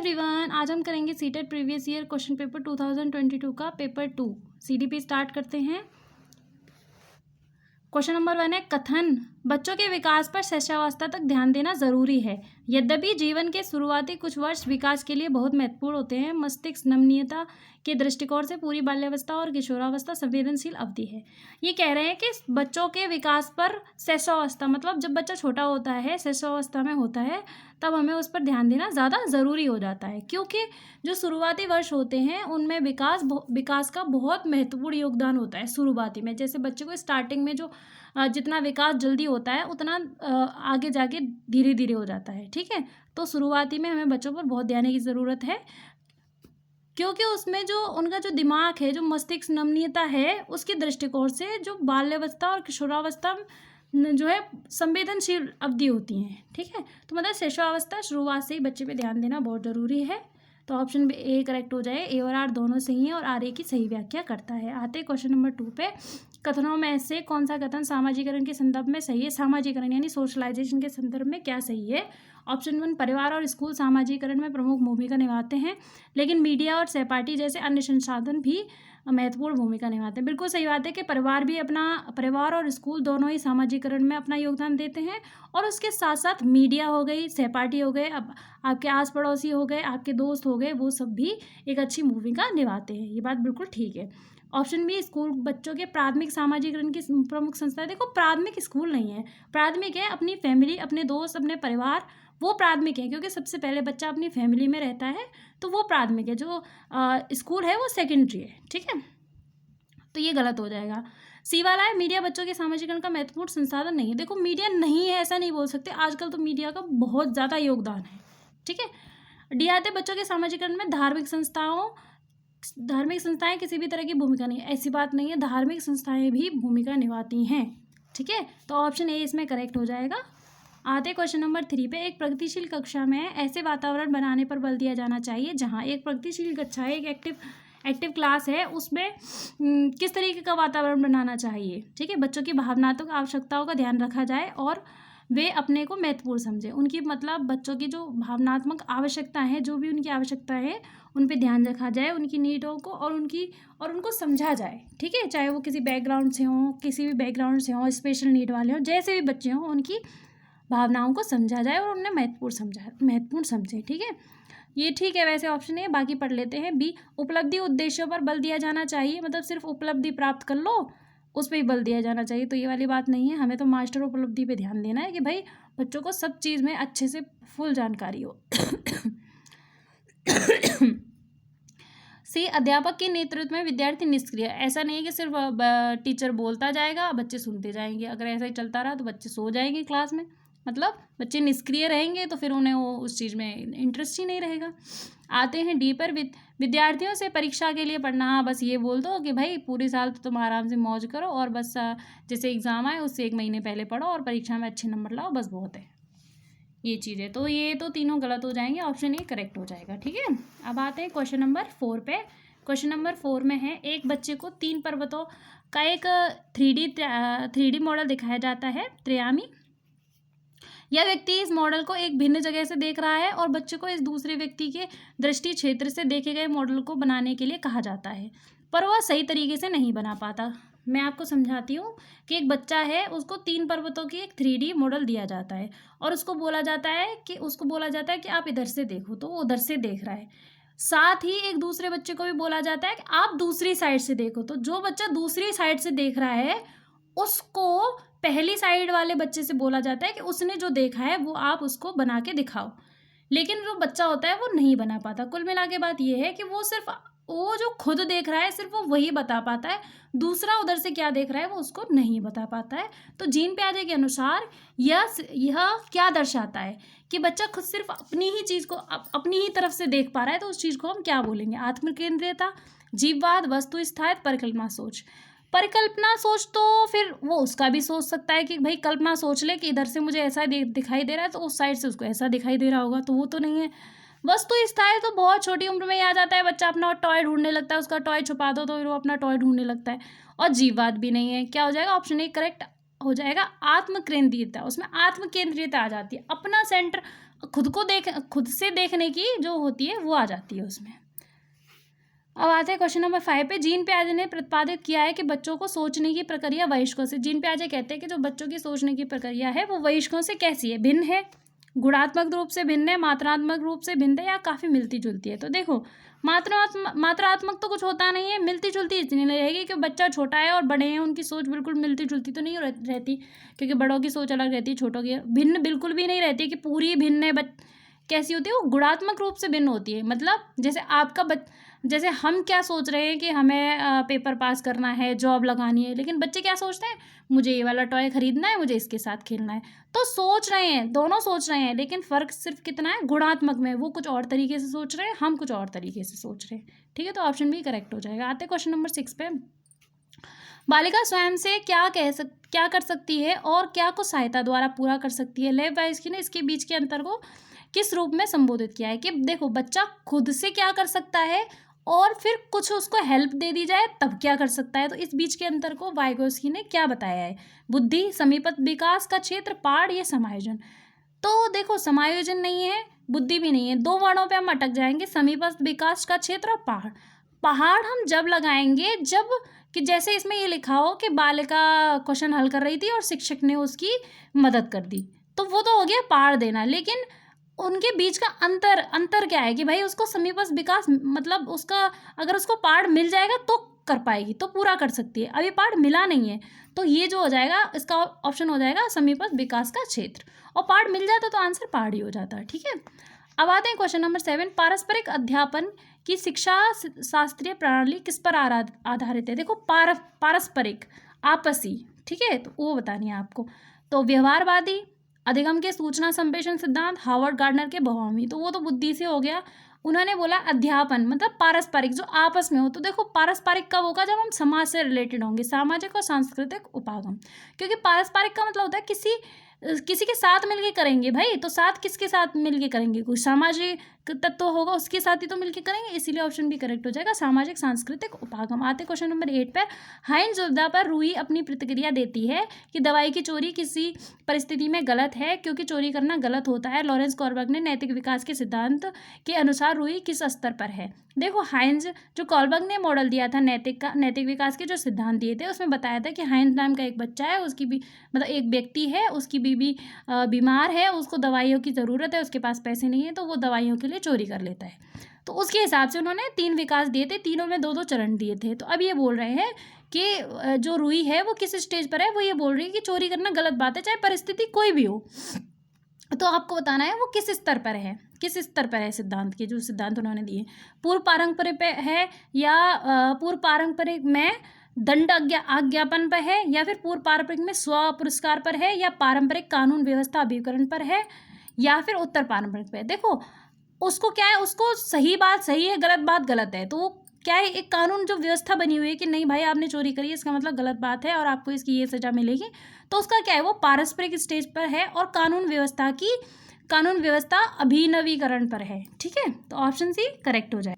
Everyone, आज हम करेंगे CTET previous year question paper 2022 का पेपर 2 सीडीपी स्टार्ट करते हैं। क्वेश्चन नंबर 1 है कथन। बच्चों के विकास पर शिशुअवस्था तक ध्यान देना जरूरी है। यद्यपि जीवन के शुरुआती कुछ वर्ष विकास के लिए बहुत महत्वपूर्ण होते हैं, मस्तिष्क नमनीयता के दृष्टिकोण से पूरी बाल्यावस्था और किशोरावस्था संवेदनशील अवधि है। ये कह रहे हैं कि बच्चों के विकास पर शिशुअवस्था मतलब जब बच्चा छोटा होता है, शिशुअवस्था में होता है, तब हमें उस पर ध्यान देना ज़्यादा ज़रूरी हो जाता है, क्योंकि जो शुरुआती वर्ष होते हैं उनमें विकास का बहुत महत्वपूर्ण योगदान होता है। शुरुआती में जैसे बच्चे को स्टार्टिंग में जो जितना विकास जल्दी होता है उतना आगे जाके धीरे धीरे हो जाता है। ठीक है, तो शुरुआती में हमें बच्चों पर बहुत ध्यान की ज़रूरत है, क्योंकि उसमें जो उनका जो दिमाग है, जो मस्तिष्क नमनीयता है, उसके दृष्टिकोण से जो बाल्यावस्था और किशोरावस्था जो है संवेदनशील अवधि होती हैं। ठीक है, तो मतलब शिशुअवस्था शुरुआत से ही बच्चे पे ध्यान देना बहुत ज़रूरी है। तो ऑप्शन ए करेक्ट हो जाए। ए और आर दोनों सही हैं और आर ए की सही व्याख्या करता है। आते क्वेश्चन नंबर 2 पे। कथनों में से कौन सा कथन सामाजिकरण के संदर्भ में सही है? सामाजिकरण यानी सोशलाइजेशन के संदर्भ में क्या सही है? ऑप्शन 1, परिवार और स्कूल सामाजिकरण में प्रमुख भूमिका निभाते हैं, लेकिन मीडिया और सहपाठी जैसे अन्य संसाधन भी महत्वपूर्ण भूमिका निभाते हैं। बिल्कुल सही बात है कि परिवार और स्कूल दोनों ही सामाजिकरण में अपना योगदान देते हैं, और उसके साथ साथ मीडिया हो गई, सहपाठी हो गए, अब आपके आस पड़ोसी हो गए, आपके दोस्त हो गए, वो सब भी एक अच्छी भूमिका निभाते हैं। ये बात बिल्कुल ठीक है। ऑप्शन बी, स्कूल बच्चों के प्राथमिक सामाजिकरण की प्रमुख संस्था। देखो, प्राथमिक स्कूल नहीं है, प्राथमिक है अपनी फैमिली, अपने दोस्त, अपने परिवार, वो प्राथमिक है, क्योंकि सबसे पहले बच्चा अपनी फैमिली में रहता है, तो वो प्राथमिक है। जो स्कूल है वो सेकेंडरी है। ठीक है, तो ये गलत हो जाएगा। सी वाला है, मीडिया बच्चों के सामाजिकरण का महत्वपूर्ण संसाधन नहीं है। देखो, मीडिया नहीं है ऐसा नहीं बोल सकते, आजकल तो मीडिया का बहुत ज़्यादा योगदान है। ठीक है। डी आते, बच्चों के सामाजिकरण में धार्मिक संस्थाएं किसी भी तरह की भूमिका नहीं है। ऐसी बात नहीं है, धार्मिक संस्थाएं भी भूमिका निभाती हैं। ठीक है, तो ऑप्शन ए इसमें करेक्ट हो जाएगा। आते क्वेश्चन नंबर 3 पे। एक प्रगतिशील कक्षा में ऐसे वातावरण बनाने पर बल दिया जाना चाहिए जहां एक प्रगतिशील कक्षा, एक एक्टिव क्लास है, उसमें किस तरीके का वातावरण बनाना चाहिए। ठीक है, बच्चों की भावनात्मक आवश्यकताओं का ध्यान रखा जाए और वे अपने को महत्वपूर्ण समझे। उनकी मतलब बच्चों की जो भावनात्मक आवश्यकता है, जो भी उनकी आवश्यकता है, उन पे ध्यान रखा जाए, उनकी नीडों को और उनको समझा जाए। ठीक है, चाहे वो किसी बैकग्राउंड से हों, किसी भी बैकग्राउंड से हों, स्पेशल नीड वाले हों, जैसे भी बच्चे हों, उनकी भावनाओं को समझा जाए और उन्हें महत्वपूर्ण समझे। ठीक है, ये ठीक है। वैसे ऑप्शन है, बाकी पढ़ लेते हैं। बी, उपलब्धि उद्देश्यों पर बल दिया जाना चाहिए, मतलब सिर्फ उपलब्धि प्राप्त कर लो उस पर ही बल दिया जाना चाहिए, तो ये वाली बात नहीं है। हमें तो मास्टर उपलब्धि पे ध्यान देना है कि भाई बच्चों को सब चीज़ में अच्छे से फुल जानकारी हो। सी, अध्यापक के नेतृत्व में विद्यार्थी निष्क्रिय। ऐसा नहीं है कि सिर्फ टीचर बोलता जाएगा, बच्चे सुनते जाएंगे। अगर ऐसा ही चलता रहा तो बच्चे सो जाएंगे क्लास में, मतलब बच्चे निष्क्रिय रहेंगे तो फिर उन्हें वो उस चीज़ में इंटरेस्ट ही नहीं रहेगा। आते हैं डी पर। विद्यार्थियों से परीक्षा के लिए पढ़ना। हाँ, बस ये बोल दो कि भाई पूरे साल तो तुम आराम से मौज करो, और बस जैसे एग्ज़ाम आए उससे 1 महीने पहले पढ़ो और परीक्षा में अच्छे नंबर लाओ, बस बहुत है। ये चीज़ है, तो ये तो तीनों गलत हो जाएंगे, ऑप्शन ए करेक्ट हो जाएगा। ठीक है, अब आते हैं क्वेश्चन नंबर 4 पे। क्वेश्चन नंबर 4 में है, एक बच्चे को 3 पर्वतों का एक 3D मॉडल दिखाया जाता है, त्रियामी। यह व्यक्ति इस मॉडल को एक भिन्न जगह से देख रहा है और बच्चे को इस दूसरे व्यक्ति के दृष्टि क्षेत्र से देखे गए मॉडल को बनाने के लिए कहा जाता है, पर वह सही तरीके से नहीं बना पाता। मैं आपको समझाती हूँ कि एक बच्चा है, उसको 3 पर्वतों की एक 3D मॉडल दिया जाता है और उसको बोला जाता है कि आप इधर से देखो, तो वो उधर से देख रहा है। साथ ही एक दूसरे बच्चे को भी बोला जाता है कि आप दूसरी साइड से देखो, तो जो बच्चा दूसरी साइड से देख रहा है उसको पहली साइड वाले बच्चे से बोला जाता है कि उसने जो देखा है वो आप उसको बना के दिखाओ। लेकिन जो बच्चा होता है वो नहीं बना पाता। कुल मिला के बात ये है कि वो जो खुद देख रहा है सिर्फ वो वही बता पाता है, दूसरा उधर से क्या देख रहा है वो उसको नहीं बता पाता है। तो जीन पियाजे के अनुसार यह क्या दर्शाता है कि बच्चा खुद सिर्फ अपनी ही चीज़ को अपनी ही तरफ से देख पा रहा है, तो उस चीज़ को हम क्या बोलेंगे? आत्मकेंद्रियता, जीववाद, वस्तु स्थायित्व, परिकल्पना सोच। तो फिर वो उसका भी सोच सकता है कि भाई कल्पना सोच ले कि इधर से मुझे ऐसा दिखाई दे रहा है, तो उस साइड से उसको ऐसा दिखाई दे रहा होगा, तो वो तो नहीं है। वस्तु स्थायी तो बहुत छोटी उम्र में ही आ जाता है, बच्चा अपना टॉय ढूंढने लगता है, उसका टॉय छुपा दो तो फिर वो अपना टॉय ढूंढने लगता है। और जीववाद भी नहीं है। क्या हो जाएगा? ऑप्शन ए करेक्ट हो जाएगा। आत्मकेंद्रियता, उसमें आत्मकेंद्रियता आ जाती है, अपना सेंटर खुद से देखने की जो होती है वो आ जाती है उसमें। अब आते हैं क्वेश्चन नंबर 5 पे। जीन पियाजे ने प्रतिपादित किया है कि बच्चों को सोचने की प्रक्रिया वयस्कों से, जीन पियाजे कहते हैं कि जो बच्चों की सोचने की प्रक्रिया है वो वयस्कों से कैसी है, भिन्न है, गुणात्मक रूप से भिन्न है, मात्रात्मक रूप से भिन्न है, या काफ़ी मिलती जुलती है। तो देखो मात्रात्मक तो कुछ होता नहीं है, मिलती जुलती इतनी नहीं रहेगी कि बच्चा छोटा है और बड़े हैं उनकी सोच बिल्कुल मिलती जुलती तो नहीं रहती, क्योंकि बड़ों की सोच अलग रहती है, छोटों की भिन्न बिल्कुल भी नहीं रहती कि पूरी भिन्न है। कैसी होती है वो, गुणात्मक रूप से भिन्न होती है। मतलब जैसे हम क्या सोच रहे हैं कि हमें पेपर पास करना है, जॉब लगानी है, लेकिन बच्चे क्या सोचते हैं, मुझे ये वाला टॉय खरीदना है, मुझे इसके साथ खेलना है। तो सोच रहे हैं, दोनों सोच रहे हैं, लेकिन फ़र्क सिर्फ कितना है, गुणात्मक में। वो कुछ और तरीके से सोच रहे हैं, हम कुछ और तरीके से सोच रहे हैं। ठीक है, तो ऑप्शन भी करेक्ट हो जाएगा। आते क्वेश्चन नंबर 6 पे। बालिका स्वयं से क्या कर सकती है और क्या को सहायता द्वारा पूरा कर सकती है। लेव वाइस्की ने इसके बीच के अंतर को किस रूप में संबोधित किया है कि देखो बच्चा खुद से क्या कर सकता है और फिर कुछ उसको हेल्प दे दी जाए तब क्या कर सकता है। तो इस बीच के अंतर को वाइगोस्की ने क्या बताया है, बुद्धि, समीपस्थ विकास का क्षेत्र, पहाड़ या समायोजन। तो देखो समायोजन नहीं है, बुद्धि भी नहीं है, दो वर्णों पे हम अटक जाएंगे, समीपस्थ विकास का क्षेत्र और पहाड़। पहाड़ हम जब लगाएंगे जब कि जैसे इसमें ये लिखा हो कि बालिका क्वेश्चन हल कर रही थी और शिक्षक ने उसकी मदद कर दी, तो वो तो हो गया पहाड़ देना। लेकिन उनके बीच का अंतर क्या है कि भाई उसको समीपस्थ विकास, मतलब उसका अगर उसको पहाड़ मिल जाएगा तो कर पाएगी, तो पूरा कर सकती है। अभी पहाड़ मिला नहीं है, तो ये जो हो जाएगा इसका ऑप्शन हो जाएगा समीपस्थ विकास का क्षेत्र, और पहाड़ मिल जाता तो आंसर पहाड़ ही हो जाता है। ठीक है, अब आते हैं क्वेश्चन नंबर 7। पारस्परिक अध्यापन की शिक्षा शास्त्रीय प्रणाली किस पर आधारित है। देखो पारस्परिक, आपसी, ठीक है, तो वो बतानी है आपको। तो व्यवहारवादी, अधिगम के सूचना संप्रेषण सिद्धांत, हार्वर्ड गार्डनर के बहुआयामी। तो वो तो बुद्धि से हो गया। उन्होंने बोला अध्यापन मतलब पारस्परिक, जो आपस में हो। तो देखो पारस्परिक कब होगा, जब हम समाज से रिलेटेड होंगे, सामाजिक और सांस्कृतिक उपागम। क्योंकि पारस्परिक का मतलब होता है किसी के साथ मिलके करेंगे भाई, तो साथ किसके साथ मिलके करेंगे, कोई सामाजिक तत्व होगा उसके साथ ही तो मिलके करेंगे, इसीलिए ऑप्शन भी करेक्ट हो जाएगा, सामाजिक सांस्कृतिक उपागम। आते क्वेश्चन नंबर 8 पर। हाइंज दुविधा पर रूही अपनी प्रतिक्रिया देती है कि दवाई की चोरी किसी परिस्थिति में गलत है क्योंकि चोरी करना गलत होता है। लॉरेंस कॉलबर्ग ने नैतिक विकास के सिद्धांत के अनुसार रूही किस स्तर पर है। देखो हाइंज, जो कॉलबर्ग ने मॉडल दिया था नैतिक विकास के जो सिद्धांत दिए थे, उसमें बताया था कि हाइंज नाम का एक बच्चा है, उसकी भी मतलब एक व्यक्ति है, उसकी बीवी बीमार है, उसको दवाइयों की ज़रूरत है, उसके पास पैसे नहीं है, तो वो दवाइयों के लिए चोरी कर लेता है। तो उसके हिसाब से उन्होंने 3 विकास दिए थे, तीनों में 2-2 चरण दिए थे। तो अब ये बोल रहे हैं कि जो रूही है वो किस स्टेज पर है, वो ये बोल रही है कि चोरी करना गलत बात है, चाहे परिस्थिति कोई भी हो। तो आपको बताना है वो किस स्तर पर है, किस स्तर पर है सिद्धांत के, जो सिद्धांत उन्होंने दिए। पूर्व पारंपरिक पे है या पूर्व पारंपरिक में दंड आज्ञापन पर है, या फिर पूर्व पारंपरिक में स्व पुरस्कार पर है, या पारंपरिक कानून व्यवस्था अभिकरण पर है, या फिर उत्तर पारंपरिक पे है। देखो उसको क्या है, उसको सही बात सही है, गलत बात गलत है, तो वो क्या है, एक कानून जो व्यवस्था बनी हुई है कि नहीं भाई आपने चोरी करी है, इसका मतलब गलत बात है और आपको इसकी ये सज़ा मिलेगी, तो उसका क्या है, वो पारस्परिक स्टेज पर है और कानून व्यवस्था अभिनवीकरण पर है। ठीक है, तो ऑप्शन सी करेक्ट हो जाए।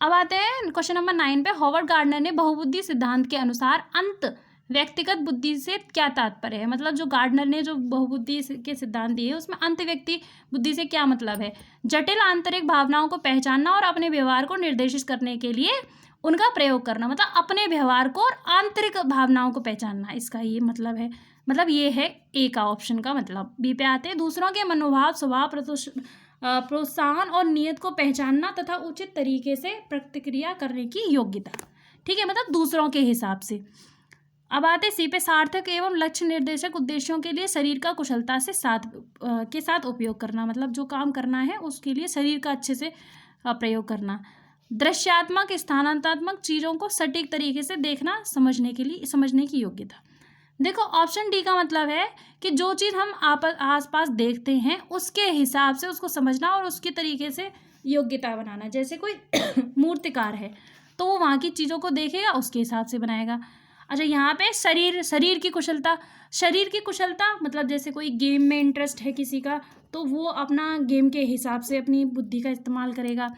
अब आते हैं क्वेश्चन नंबर 9 पे। हॉवर्ड गार्डनर ने बहुबुद्धि सिद्धांत के अनुसार अंत व्यक्तिगत बुद्धि से क्या तात्पर्य है। मतलब जो गार्डनर ने जो बहुबुद्धि के सिद्धांत दिए उसमें अंत व्यक्ति बुद्धि से क्या मतलब है, जटिल आंतरिक भावनाओं को पहचानना और अपने व्यवहार को निर्देशित करने के लिए उनका प्रयोग करना। मतलब अपने व्यवहार को और आंतरिक भावनाओं को पहचानना, इसका ये मतलब है। मतलब ये है ए का ऑप्शन का मतलब। बी पे आते हैं। दूसरों के मनोभाव, स्वभाव, प्रोत्साहन और नियत को पहचानना तथा उचित तरीके से प्रतिक्रिया करने की योग्यता। ठीक है, मतलब दूसरों के हिसाब से। अब आते सी पे। सार्थक एवं लक्ष्य निर्देशक उद्देश्यों के लिए शरीर का कुशलता से साथ उपयोग करना। मतलब जो काम करना है उसके लिए शरीर का अच्छे से प्रयोग करना। दृश्यात्मक स्थानांतरात्मक चीज़ों को सटीक तरीके से देखना, समझने की योग्यता। देखो ऑप्शन डी का मतलब है कि जो चीज़ हम आसपास देखते हैं उसके हिसाब से उसको समझना और उसके तरीके से योग्यता बनाना। जैसे कोई मूर्तिकार है तो वो वहाँ की चीज़ों को देखेगा, उसके हिसाब से बनाएगा। अच्छा, यहाँ पे शरीर की कुशलता मतलब जैसे कोई गेम में इंटरेस्ट है किसी का, तो वो अपना गेम के हिसाब से अपनी बुद्धि का इस्तेमाल करेगा।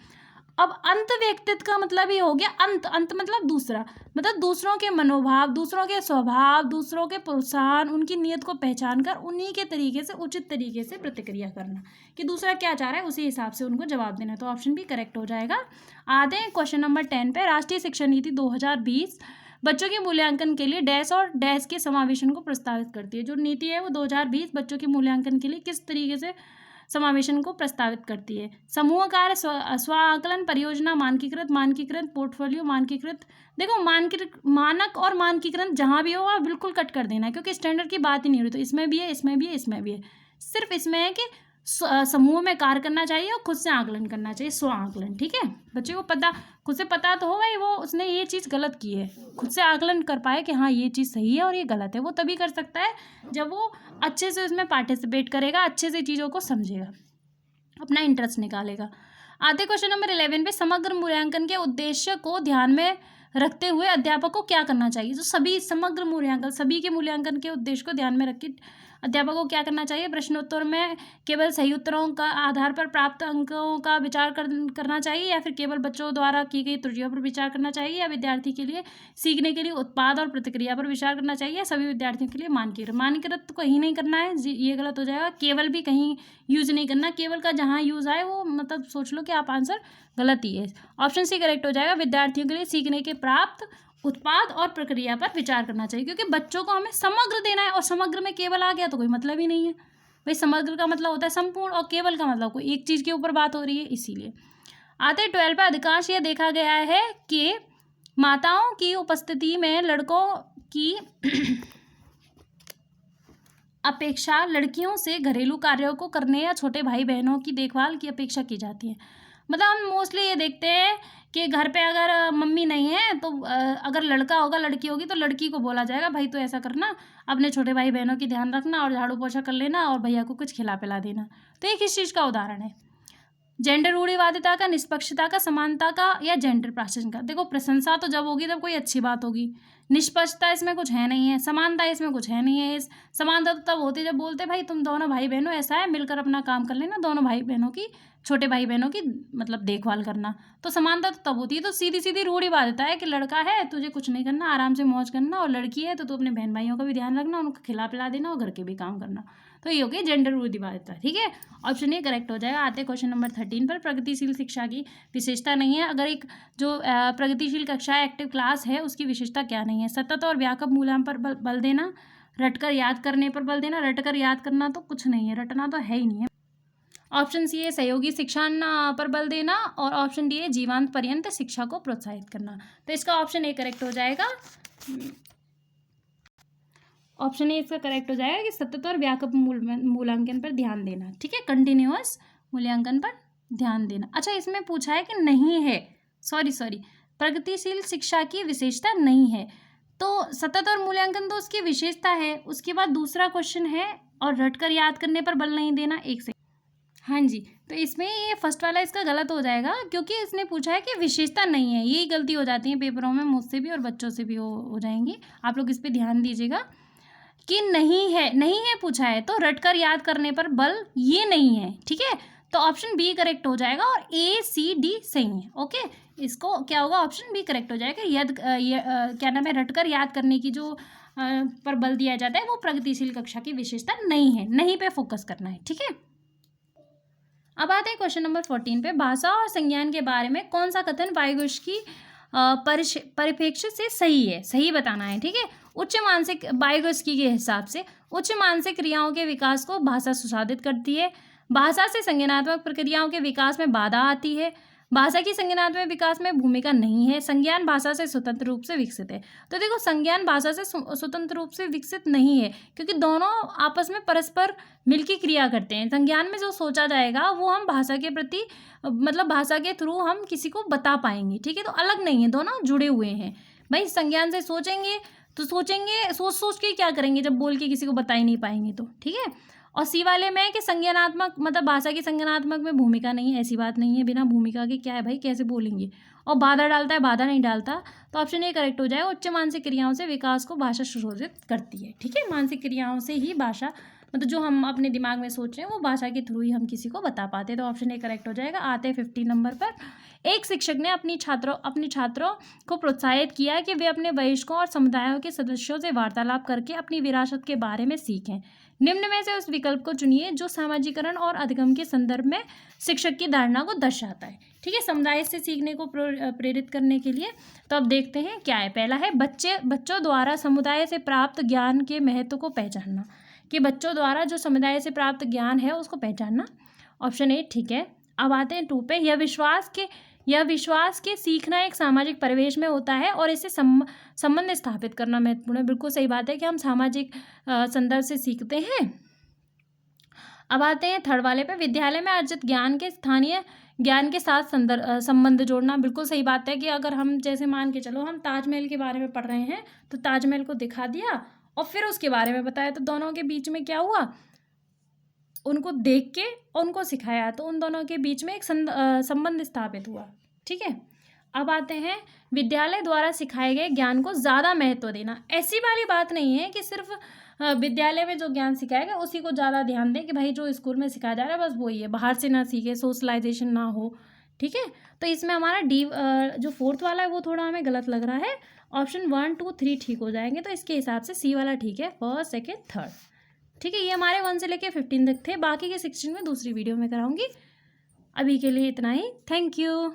अब अंत व्यक्तित्व का मतलब ये हो गया अंत, अंत मतलब दूसरा, मतलब दूसरों के मनोभाव, दूसरों के स्वभाव, दूसरों के प्रोत्साहन, उनकी नीयत को पहचान कर उन्हीं के तरीके से, उचित तरीके से प्रतिक्रिया करना, कि दूसरा क्या चाह रहा है उसी हिसाब से उनको जवाब देना। तो ऑप्शन बी करेक्ट हो जाएगा। आते हैं क्वेश्चन नंबर 10 पे। राष्ट्रीय शिक्षा नीति 2020 बच्चों के मूल्यांकन के लिए डैश और डैश के समावेशन को प्रस्तावित करती है। जो नीति है वो 2020 बच्चों के मूल्यांकन के लिए किस तरीके से समावेशन को प्रस्तावित करती है? समूह कार्य, स्व आकलन, परियोजना, मानकीकृत, मानकीकृत, पोर्टफोलियो, मानकीकृत। देखो मानक और मानकीकरण जहाँ भी हो आप बिल्कुल कट कर देना, क्योंकि स्टैंडर्ड की बात ही नहीं हो रही। तो इसमें भी है, इसमें भी है, इसमें भी है। सिर्फ इसमें है कि समूह में कार्य करना चाहिए और खुद से आकलन करना चाहिए, स्व आकलन। ठीक है, बच्चे को पता, खुद से पता तो हो भाई वो उसने ये चीज़ गलत की है, खुद से आकलन कर पाए कि हाँ ये चीज़ सही है और ये गलत है। वो तभी कर सकता है जब वो अच्छे से उसमें पार्टिसिपेट करेगा, अच्छे से चीज़ों को समझेगा, अपना इंटरेस्ट निकालेगा। आते क्वेश्चन नंबर 11 पे। समग्र मूल्यांकन के उद्देश्य को ध्यान में रखते हुए अध्यापक को क्या करना चाहिए? तो सभी समग्र मूल्यांकन, सभी के मूल्यांकन के उद्देश्य को ध्यान में रख के अध्यापक को क्या करना चाहिए? प्रश्नोत्तर में केवल सही उत्तरों का आधार पर प्राप्त अंकों का विचार करना चाहिए, या फिर केवल बच्चों द्वारा की गई त्रुटियों पर विचार करना चाहिए, या विद्यार्थी के लिए सीखने के लिए उत्पाद और प्रतिक्रिया पर विचार करना चाहिए, या सभी विद्यार्थियों के लिए मानकीकृत? मानकीकृत तो कहीं नहीं करना है, ये गलत हो जाएगा। केवल भी कहीं यूज़ नहीं करना, केवल का जहाँ यूज़ आए वो मतलब सोच लो कि आप आंसर गलत ही है। ऑप्शन सी करेक्ट हो जाएगा। विद्यार्थियों के लिए सीखने के प्राप्त उत्पाद और प्रक्रिया पर विचार करना चाहिए, क्योंकि बच्चों को हमें समग्र देना है, और समग्र में केवल आ गया तो कोई मतलब ही नहीं है भाई। समग्र का मतलब होता है संपूर्ण, और केवल का मतलब कोई एक चीज़ के ऊपर बात हो रही है, इसीलिए। आते 12 पे। अधिकांश ये देखा गया है कि माताओं की उपस्थिति में लड़कों की अपेक्षा लड़कियों से घरेलू कार्यों को करने या छोटे भाई बहनों की देखभाल की अपेक्षा की जाती है। मतलब हम मोस्टली ये देखते हैं कि घर पे अगर मम्मी नहीं है तो अगर लड़का होगा, लड़की होगी, तो लड़की को बोला जाएगा भाई तो ऐसा करना, अपने छोटे भाई बहनों की ध्यान रखना और झाड़ू पोछा कर लेना और भैया को कुछ खिला पिला देना। तो ये किस चीज़ का उदाहरण है? जेंडर रूढ़िवादिता का, निष्पक्षता का, समानता का, या जेंडर प्राशन का? देखो प्रशंसा तो जब होगी तब कोई अच्छी बात होगी, निष्पक्षता इसमें कुछ है नहीं है, समानता इसमें कुछ है नहीं है। इस समानता तो तब होती जब बोलते भाई तुम दोनों भाई बहनों ऐसा है मिलकर अपना काम कर लेना, दोनों भाई बहनों की, छोटे भाई बहनों की मतलब देखभाल करना। तो समानता तो तब होती है। तो सीधी सीधी रूढ़िवादिता है कि लड़का है तुझे कुछ नहीं करना, आराम से मौज करना, और लड़की है तो तू अपने बहन भाइयों का भी ध्यान रखना, उनको खिला पिला देना और घर के भी काम करना। तो ये हो गई जेंडर रूढ़िवादिता। ठीक है, ऑप्शन ए करेक्ट हो जाएगा। आते क्वेश्चन नंबर 13 पर। प्रगतिशील शिक्षा की विशेषता नहीं है। अगर एक जो प्रगतिशील कक्षा एक्टिव क्लास है उसकी विशेषता क्या नहीं है? सतत और व्यापक मूल्यांकन पर बल देना, रटकर याद करने पर बल देना। रटकर याद करना तो कुछ नहीं है, रटना तो है ही नहीं है। ऑप्शन सी है सहयोगी शिक्षा पर बल देना, और ऑप्शन डी है जीवांत पर्यंत शिक्षा को प्रोत्साहित करना। तो इसका ऑप्शन ए करेक्ट हो जाएगा। ऑप्शन ए इसका करेक्ट हो जाएगा कि सतत और व्यापक मूल्यांकन पर ध्यान देना। ठीक है, कंटिन्यूअस मूल्यांकन पर ध्यान देना। अच्छा, इसमें पूछा है कि नहीं है, सॉरी प्रगतिशील शिक्षा की विशेषता नहीं है, तो सतत और मूल्यांकन तो उसकी विशेषता है। उसके बाद दूसरा क्वेश्चन है और रटकर याद करने पर बल नहीं देना। एक से हाँ जी, तो इसमें ये फर्स्ट वाला इसका गलत हो जाएगा, क्योंकि इसने पूछा है कि विशेषता नहीं है। यही गलती हो जाती है पेपरों में, मुझसे भी और बच्चों से भी हो जाएंगी। आप लोग इस पर ध्यान दीजिएगा कि नहीं है, नहीं है पूछा है तो रटकर याद करने पर बल ये नहीं है। ठीक है, तो ऑप्शन बी करेक्ट हो जाएगा और ए सी डी सही है। ओके, इसको क्या होगा? ऑप्शन बी करेक्ट हो जाएगा। क्या नाम है, रटकर याद करने की जो पर बल दिया जाता है वो प्रगतिशील कक्षा की विशेषता नहीं है, नहीं पे फोकस करना है। ठीक है, अब आते हैं क्वेश्चन नंबर 14 पे। भाषा और संज्ञान के बारे में कौन सा कथन वायुकोश की परिप्रेक्ष्य से सही है? सही बताना है। ठीक है, उच्च मानसिक बायोगोस्की के हिसाब से उच्च मानसिक क्रियाओं के विकास को भाषा सुसाधित करती है। भाषा से संज्ञानात्मक प्रक्रियाओं के विकास में बाधा आती है। भाषा की संज्ञानात्मक विकास में भूमिका नहीं है। संज्ञान भाषा से स्वतंत्र रूप से विकसित है। तो देखो, संज्ञान भाषा से स्वतंत्र रूप से विकसित नहीं है, क्योंकि दोनों आपस में परस्पर मिलकर क्रिया करते हैं। संज्ञान में जो सोचा जाएगा वो हम भाषा के प्रति मतलब भाषा के थ्रू हम किसी को बता पाएंगे। ठीक है, तो अलग नहीं है, दोनों जुड़े हुए हैं भाई। संज्ञान से सोचेंगे तो सोच सोच के क्या करेंगे जब बोल के किसी को बता ही नहीं पाएंगे तो। ठीक है, और सी वाले में कि संज्ञानात्मक मतलब भाषा की संज्ञानात्मक में भूमिका नहीं है, ऐसी बात नहीं है। बिना भूमिका के क्या है भाई, कैसे बोलेंगे? और बाधा डालता है, बाधा नहीं डालता। तो ऑप्शन ए करेक्ट हो जाएगा। उच्च मानसिक क्रियाओं से विकास को भाषा सुशोधित करती है। ठीक है, मानसिक क्रियाओं से ही भाषा मतलब जो हम अपने दिमाग में सोच रहे हैं वो भाषा के थ्रू ही हम किसी को बता पाते हैं। तो ऑप्शन ए करेक्ट हो जाएगा। आते हैं 15 नंबर पर। एक शिक्षक ने अपने छात्रों को प्रोत्साहित किया कि वे अपने वयस्कों और समुदायों के सदस्यों से वार्तालाप करके अपनी विरासत के बारे में सीखें। निम्न में से उस विकल्प को चुनिए जो सामाजिकरण और अधिगम के संदर्भ में शिक्षक की धारणा को दर्शाता है। ठीक है, समुदाय से सीखने को प्रेरित करने के लिए। तो अब देखते हैं क्या है। पहला है बच्चों द्वारा समुदाय से प्राप्त ज्ञान के महत्व को पहचानना, कि बच्चों द्वारा जो समुदाय से प्राप्त ज्ञान है उसको पहचानना। ऑप्शन ए ठीक है। अब आते हैं 2 पे। यह विश्वास के सीखना एक सामाजिक परिवेश में होता है और इससे संबंध स्थापित करना महत्वपूर्ण है। बिल्कुल सही बात है कि हम सामाजिक संदर्भ से सीखते हैं। अब आते हैं 3rd वाले पे। विद्यालय में अर्जित ज्ञान के स्थानीय ज्ञान के साथ संबंध जोड़ना। बिल्कुल सही बात है कि अगर हम जैसे मान के चलो हम ताजमहल के बारे में पढ़ रहे हैं तो ताजमहल को दिखा दिया और फिर उसके बारे में बताया, तो दोनों के बीच में क्या हुआ, उनको देख के और उनको सिखाया, तो उन दोनों के बीच में एक संबंध स्थापित हुआ। ठीक है। अब आते हैं विद्यालय द्वारा सिखाए गए ज्ञान को ज़्यादा महत्व देना। ऐसी वाली बात नहीं है कि सिर्फ विद्यालय में जो ज्ञान सिखाया गया उसी को ज़्यादा ध्यान दें कि भाई जो स्कूल में सिखाया जा रहा है बस वही है, बाहर से ना सीखे, सोशलाइजेशन ना हो। ठीक है, तो इसमें हमारा डी जो 4th वाला है वो थोड़ा हमें गलत लग रहा है। ऑप्शन 1, 2, 3 ठीक हो जाएंगे, तो इसके हिसाब से सी वाला ठीक है, 1st, 2nd, 3rd। ठीक है, ये हमारे 1 से लेके 15 तक थे। बाकी के 16 में दूसरी वीडियो में कराऊंगी। अभी के लिए इतना ही। Thank you.